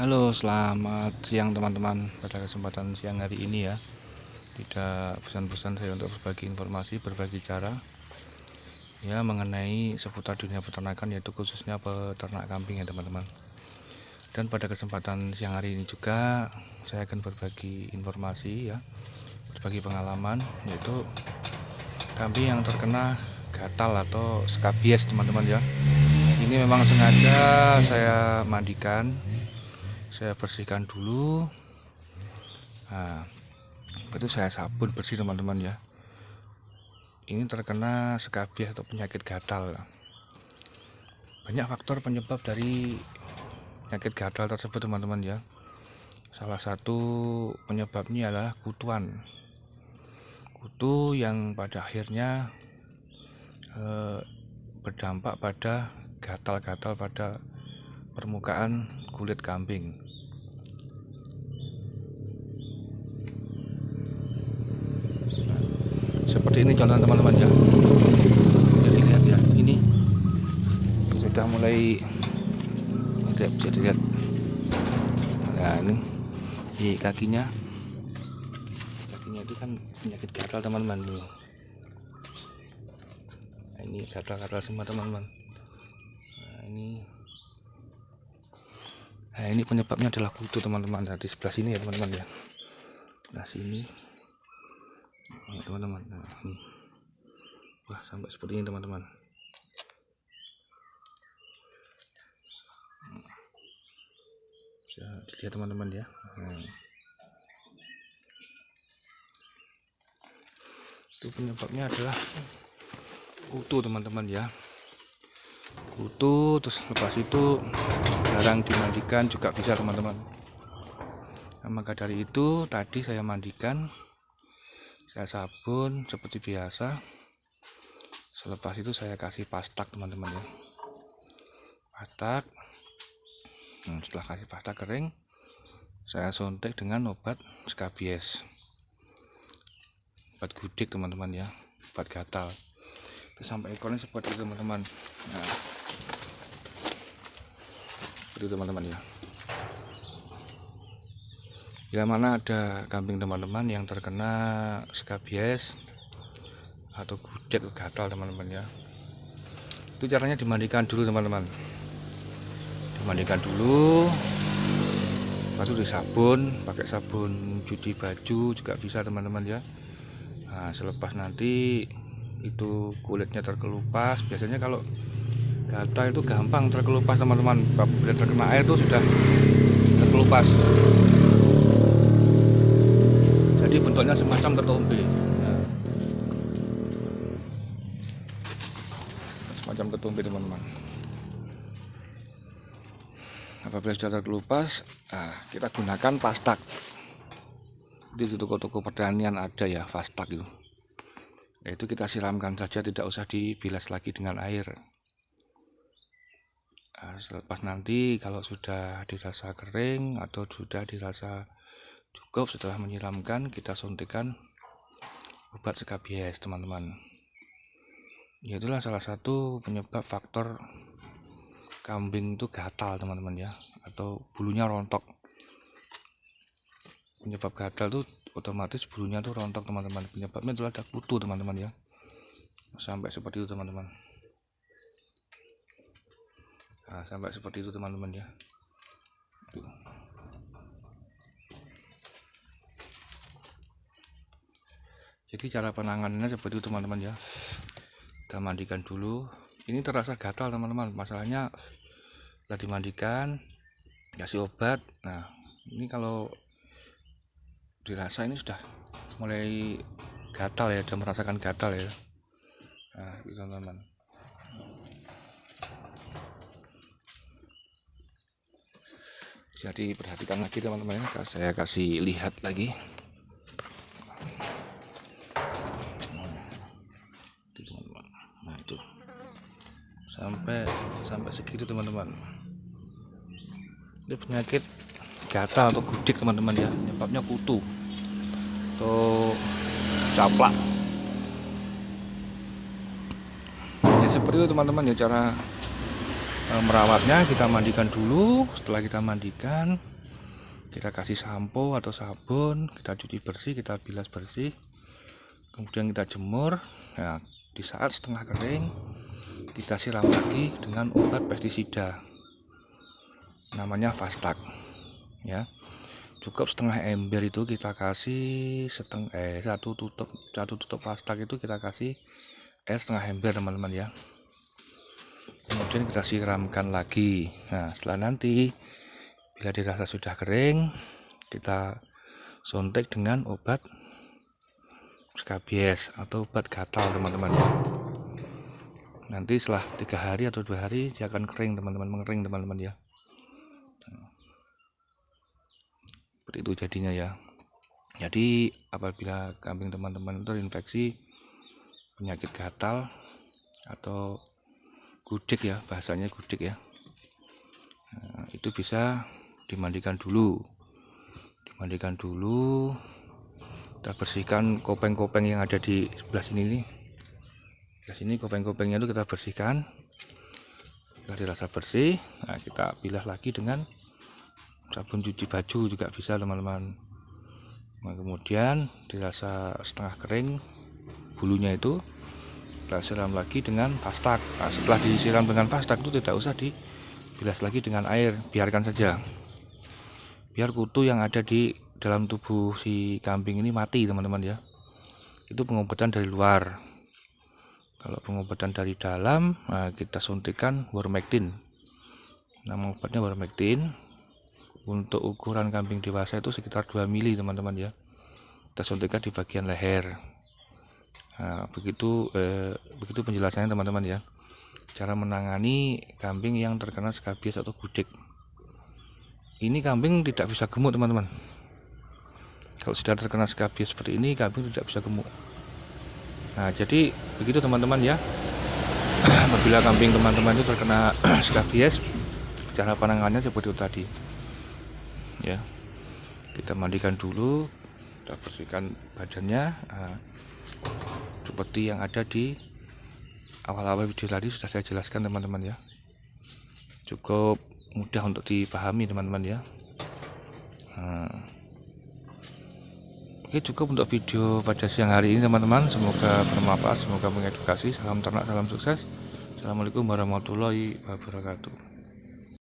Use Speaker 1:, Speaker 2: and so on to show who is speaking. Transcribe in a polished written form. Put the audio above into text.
Speaker 1: Halo, selamat siang teman-teman. Pada kesempatan siang hari ini ya, tidak bosan-bosan saya untuk berbagi informasi, berbagi cara ya mengenai seputar dunia peternakan, yaitu khususnya peternak kambing ya teman-teman. Dan pada kesempatan siang hari ini juga saya akan berbagi informasi ya, berbagi pengalaman, yaitu kambing yang terkena gatal atau skabies teman-teman ya. Ini memang sengaja saya mandikan, saya bersihkan dulu. Nah, itu saya sabun bersih teman-teman ya. Ini terkena skabies atau penyakit gatal. Banyak faktor penyebab dari penyakit gatal tersebut teman-teman ya. Salah satu penyebabnya adalah kutuan. Kutu yang pada akhirnya berdampak pada gatal-gatal pada permukaan kulit kambing. Seperti ini contoh teman-teman ya. Jadi lihat ya, ini sudah mulai bisa dilihat. Nah, ini di kakinya itu kan penyakit gatal teman-teman tuh. Nah, ini gatal-gatal semua teman-teman. Nah, ini penyebabnya adalah kutu teman-teman. Nah, di sebelah sini ya teman-teman ya. Nah, sini. Nah, teman-teman. Nah, ini. Wah, sampai seperti ini teman-teman. Bisa dilihat teman-teman ya. Nah, itu penyebabnya adalah kutu teman-teman ya. Kutu, terus lepas itu jarang dimandikan juga bisa teman-teman. Nah, maka dari itu tadi saya mandikan, saya sabun seperti biasa. Selepas itu saya kasih pastak teman-teman ya, pastak. Setelah kasih pastak kering, saya suntik dengan obat skabies, obat gudik teman-teman ya, obat gatal. Itu sampai ekornya seperti itu teman-teman. Nah, seperti itu teman-teman ya. Bila mana ada kambing teman-teman yang terkena skabies atau gudik gatal teman-teman ya, itu caranya dimandikan dulu teman-teman. Dimandikan dulu, lalu disabun, pakai sabun cuci baju juga bisa teman-teman ya. Nah, selepas nanti itu kulitnya terkelupas, biasanya kalau gatal itu gampang terkelupas teman-teman. Bila terkena air itu sudah terkelupas, jadi bentuknya semacam ketombe. Nah, semacam ketombe teman-teman. Apabila sudah terkelupas, kita gunakan pastak. Di toko-toko pertanian ada ya pastak itu. Itu kita siramkan saja, tidak usah dibilas lagi dengan air. Selepas nanti kalau sudah dirasa kering atau sudah dirasa cukup setelah menyiramkan, kita suntikan obat skabies teman-teman. Itulah salah satu penyebab faktor kambing itu gatal teman-teman ya, atau bulunya rontok. Penyebab gatal itu otomatis bulunya tuh rontok teman-teman. Penyebabnya adalah ada kutu teman-teman ya. Sampai seperti itu teman-teman. Nah, sampai seperti itu teman-teman ya. Tuh. Jadi cara penanganannya seperti itu teman-teman ya. Kita mandikan dulu. Ini terasa gatal teman-teman. Masalahnya setelah dimandikan, kasih obat. Nah, ini kalau dirasa ini sudah mulai gatal ya, sudah merasakan gatal ya. Nah, itu teman-teman. Jadi perhatikan lagi teman-teman ya. Saya kasih lihat lagi. Nah, itu sampai segitu teman-teman. Ini penyakit gatal atau gudik teman-teman ya, penyebabnya kutu atau caplak ya. Seperti itu teman-teman ya cara merawatnya, kita mandikan dulu. Setelah kita mandikan, kita kasih sampo atau sabun, kita cuci bersih, kita bilas bersih, kemudian kita jemur. Nah, di saat setengah kering, kita siram lagi dengan obat pestisida, namanya Fastak. Ya, cukup setengah ember itu kita kasih satu tutup Fastak itu kita kasih air setengah ember, teman-teman ya. Kemudian kita siramkan lagi. Nah, setelah nanti bila dirasa sudah kering, kita suntik dengan obat skabies atau obat gatal, teman-teman ya. Nanti setelah 3 hari atau 2 hari dia akan kering, teman-teman, mengering, teman-teman ya. Seperti itu jadinya ya. Jadi apabila kambing teman-teman terinfeksi penyakit gatal atau gudik ya, bahasanya gudik ya, nah, itu bisa dimandikan dulu, kita bersihkan kopeng-kopeng yang ada di sebelah sini nih. Di sini kopeng-kopengnya itu kita bersihkan. Setelah dirasa bersih, nah kita bilas lagi dengan sabun cuci baju juga bisa, teman-teman. Nah, kemudian dirasa setengah kering bulunya itu, kita siram lagi dengan Fastak. Nah, setelah disiram dengan Fastak itu tidak usah dibilas lagi dengan air, biarkan saja, biar kutu yang ada di dalam tubuh si kambing ini mati, teman-teman ya. Itu pengobatan dari luar. Kalau pengobatan dari dalam, nah kita suntikan Wormectin. Nama obatnya Wormectin. Untuk ukuran kambing dewasa itu sekitar 2 mili, teman-teman ya. Kita suntikan di bagian leher. Nah, begitu penjelasannya, teman-teman ya. Cara menangani kambing yang terkena skabies atau gudik. Ini kambing tidak bisa gemuk, teman-teman. Kalau sudah terkena skabies seperti ini, kambing tidak bisa gemuk. Nah, jadi begitu, teman-teman ya. Apabila kambing teman-teman itu terkena skabies, cara penanganannya seperti itu tadi. Ya, kita mandikan dulu, kita bersihkan badannya. Seperti yang ada di awal-awal video tadi sudah saya jelaskan, teman-teman ya. Cukup mudah untuk dipahami, teman-teman ya. Oke, cukup untuk video pada siang hari ini, teman-teman. Semoga bermanfaat, semoga mengedukasi. Salam ternak, salam sukses. Assalamualaikum warahmatullahi wabarakatuh.